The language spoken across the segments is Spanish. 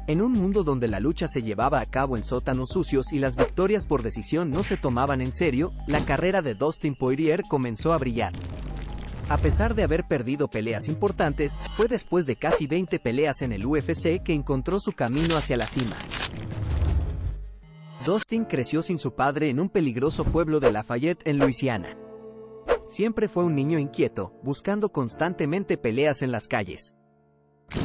En un mundo donde la lucha se llevaba a cabo en sótanos sucios y las victorias por decisión no se tomaban en serio, la carrera de Dustin Poirier comenzó a brillar. A pesar de haber perdido peleas importantes, fue después de casi 20 peleas en el UFC que encontró su camino hacia la cima. Dustin creció sin su padre en un peligroso pueblo de Lafayette en Luisiana. Siempre fue un niño inquieto, buscando constantemente peleas en las calles.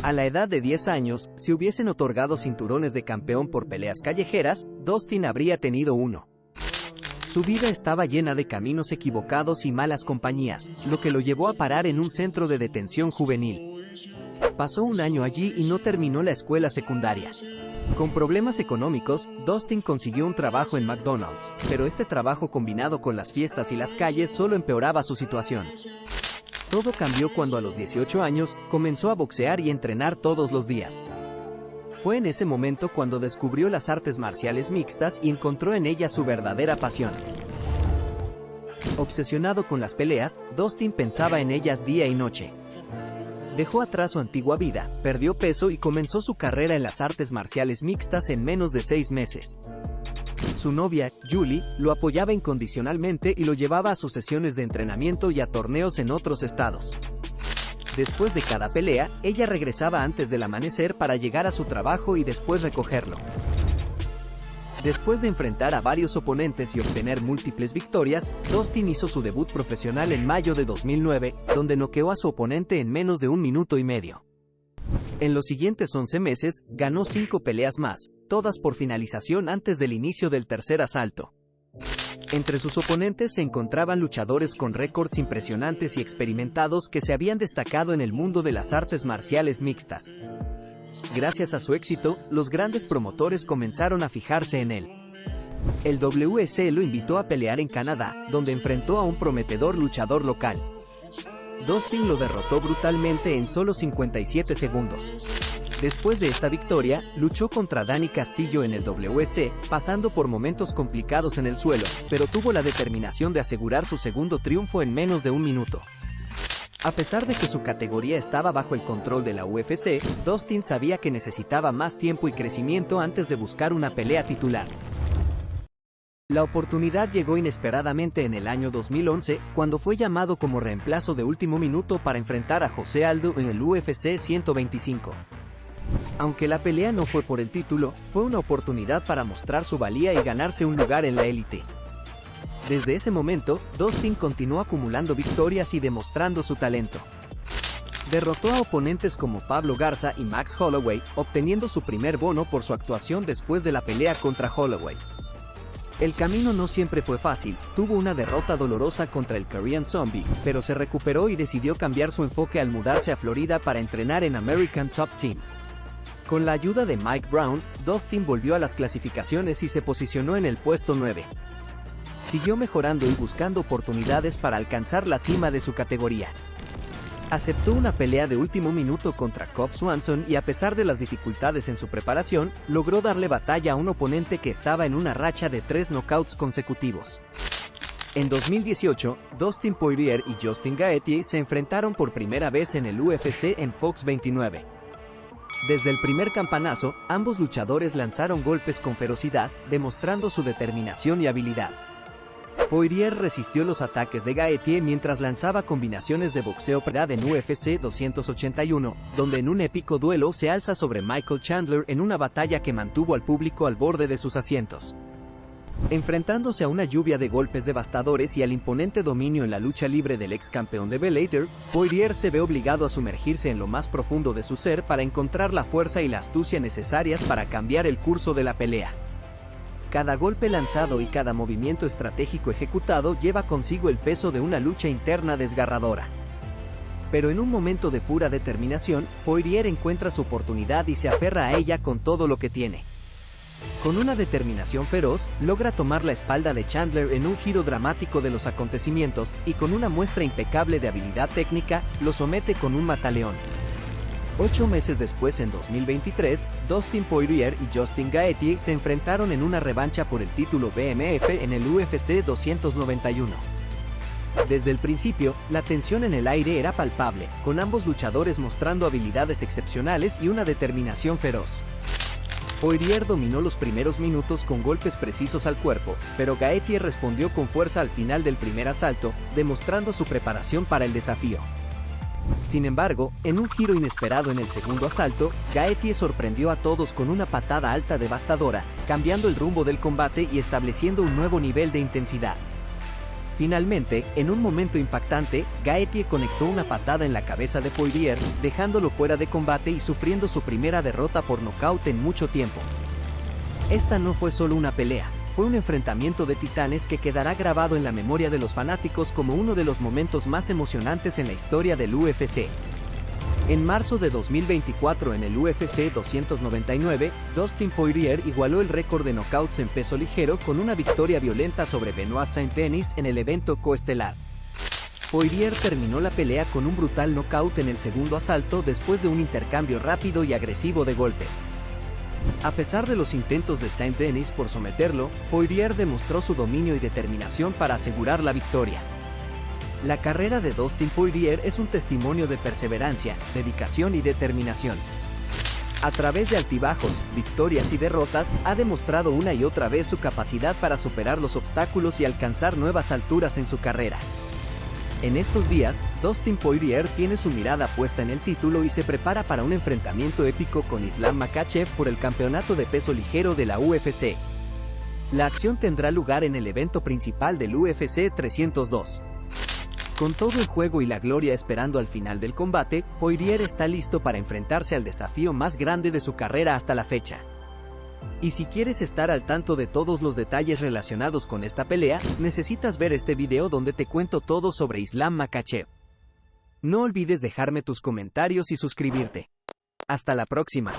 A la edad de 10 años, si hubiesen otorgado cinturones de campeón por peleas callejeras, Dustin habría tenido uno. Su vida estaba llena de caminos equivocados y malas compañías, lo que lo llevó a parar en un centro de detención juvenil. Pasó un año allí y no terminó la escuela secundaria. Con problemas económicos, Dustin consiguió un trabajo en McDonald's, pero este trabajo combinado con las fiestas y las calles solo empeoraba su situación. Todo cambió cuando a los 18 años, comenzó a boxear y entrenar todos los días. Fue en ese momento cuando descubrió las artes marciales mixtas y encontró en ellas su verdadera pasión. Obsesionado con las peleas, Dustin pensaba en ellas día y noche. Dejó atrás su antigua vida, perdió peso y comenzó su carrera en las artes marciales mixtas en menos de 6 meses. Su novia, Julie, lo apoyaba incondicionalmente y lo llevaba a sus sesiones de entrenamiento y a torneos en otros estados. Después de cada pelea, ella regresaba antes del amanecer para llegar a su trabajo y después recogerlo. Después de enfrentar a varios oponentes y obtener múltiples victorias, Dustin hizo su debut profesional en mayo de 2009, donde noqueó a su oponente en menos de 1 minuto y medio. En los siguientes 11 meses, ganó 5 peleas más, todas por finalización antes del inicio del tercer asalto. Entre sus oponentes se encontraban luchadores con récords impresionantes y experimentados que se habían destacado en el mundo de las artes marciales mixtas. Gracias a su éxito, los grandes promotores comenzaron a fijarse en él. El WC lo invitó a pelear en Canadá, donde enfrentó a un prometedor luchador local. Dustin lo derrotó brutalmente en solo 57 segundos. Después de esta victoria, luchó contra Danny Castillo en el WC, pasando por momentos complicados en el suelo, pero tuvo la determinación de asegurar su segundo triunfo en menos de 1 minuto. A pesar de que su categoría estaba bajo el control de la UFC, Dustin sabía que necesitaba más tiempo y crecimiento antes de buscar una pelea titular. La oportunidad llegó inesperadamente en el año 2011, cuando fue llamado como reemplazo de último minuto para enfrentar a José Aldo en el UFC 125. Aunque la pelea no fue por el título, fue una oportunidad para mostrar su valía y ganarse un lugar en la élite. Desde ese momento, Dustin continuó acumulando victorias y demostrando su talento. Derrotó a oponentes como Pablo Garza y Max Holloway, obteniendo su primer bono por su actuación después de la pelea contra Holloway. El camino no siempre fue fácil, tuvo una derrota dolorosa contra el Korean Zombie, pero se recuperó y decidió cambiar su enfoque al mudarse a Florida para entrenar en American Top Team. Con la ayuda de Mike Brown, Dustin volvió a las clasificaciones y se posicionó en el puesto 9. Siguió mejorando y buscando oportunidades para alcanzar la cima de su categoría. Aceptó una pelea de último minuto contra Cub Swanson y a pesar de las dificultades en su preparación, logró darle batalla a un oponente que estaba en una racha de 3 knockouts consecutivos. En 2018, Dustin Poirier y Justin Gaethje se enfrentaron por primera vez en el UFC en Fox 29. Desde el primer campanazo, ambos luchadores lanzaron golpes con ferocidad, demostrando su determinación y habilidad. Poirier resistió los ataques de Gaethje mientras lanzaba combinaciones de boxeo en UFC 281, donde en un épico duelo se alza sobre Michael Chandler en una batalla que mantuvo al público al borde de sus asientos. Enfrentándose a una lluvia de golpes devastadores y al imponente dominio en la lucha libre del ex campeón de Bellator, Poirier se ve obligado a sumergirse en lo más profundo de su ser para encontrar la fuerza y la astucia necesarias para cambiar el curso de la pelea. Cada golpe lanzado y cada movimiento estratégico ejecutado lleva consigo el peso de una lucha interna desgarradora. Pero en un momento de pura determinación, Poirier encuentra su oportunidad y se aferra a ella con todo lo que tiene. Con una determinación feroz, logra tomar la espalda de Chandler en un giro dramático de los acontecimientos, y con una muestra impecable de habilidad técnica, lo somete con un mataleón. 8 meses después, en 2023, Dustin Poirier y Justin Gaethje se enfrentaron en una revancha por el título BMF en el UFC 291. Desde el principio, la tensión en el aire era palpable, con ambos luchadores mostrando habilidades excepcionales y una determinación feroz. Poirier dominó los primeros minutos con golpes precisos al cuerpo, pero Gaethje respondió con fuerza al final del primer asalto, demostrando su preparación para el desafío. Sin embargo, en un giro inesperado en el segundo asalto, Gaethje sorprendió a todos con una patada alta devastadora, cambiando el rumbo del combate y estableciendo un nuevo nivel de intensidad. Finalmente, en un momento impactante, Gaethje conectó una patada en la cabeza de Poirier, dejándolo fuera de combate y sufriendo su primera derrota por nocaut en mucho tiempo. Esta no fue solo una pelea, fue un enfrentamiento de titanes que quedará grabado en la memoria de los fanáticos como uno de los momentos más emocionantes en la historia del UFC. En marzo de 2024 en el UFC 299, Dustin Poirier igualó el récord de knockouts en peso ligero con una victoria violenta sobre Benoit Saint-Denis en el evento coestelar. Poirier terminó la pelea con un brutal knockout en el segundo asalto después de un intercambio rápido y agresivo de golpes. A pesar de los intentos de Saint-Denis por someterlo, Poirier demostró su dominio y determinación para asegurar la victoria. La carrera de Dustin Poirier es un testimonio de perseverancia, dedicación y determinación. A través de altibajos, victorias y derrotas, ha demostrado una y otra vez su capacidad para superar los obstáculos y alcanzar nuevas alturas en su carrera. En estos días, Dustin Poirier tiene su mirada puesta en el título y se prepara para un enfrentamiento épico con Islam Makhachev por el campeonato de peso ligero de la UFC. La acción tendrá lugar en el evento principal del UFC 302. Con todo el juego y la gloria esperando al final del combate, Poirier está listo para enfrentarse al desafío más grande de su carrera hasta la fecha. Y si quieres estar al tanto de todos los detalles relacionados con esta pelea, necesitas ver este video donde te cuento todo sobre Islam Makhachev. No olvides dejarme tus comentarios y suscribirte. Hasta la próxima.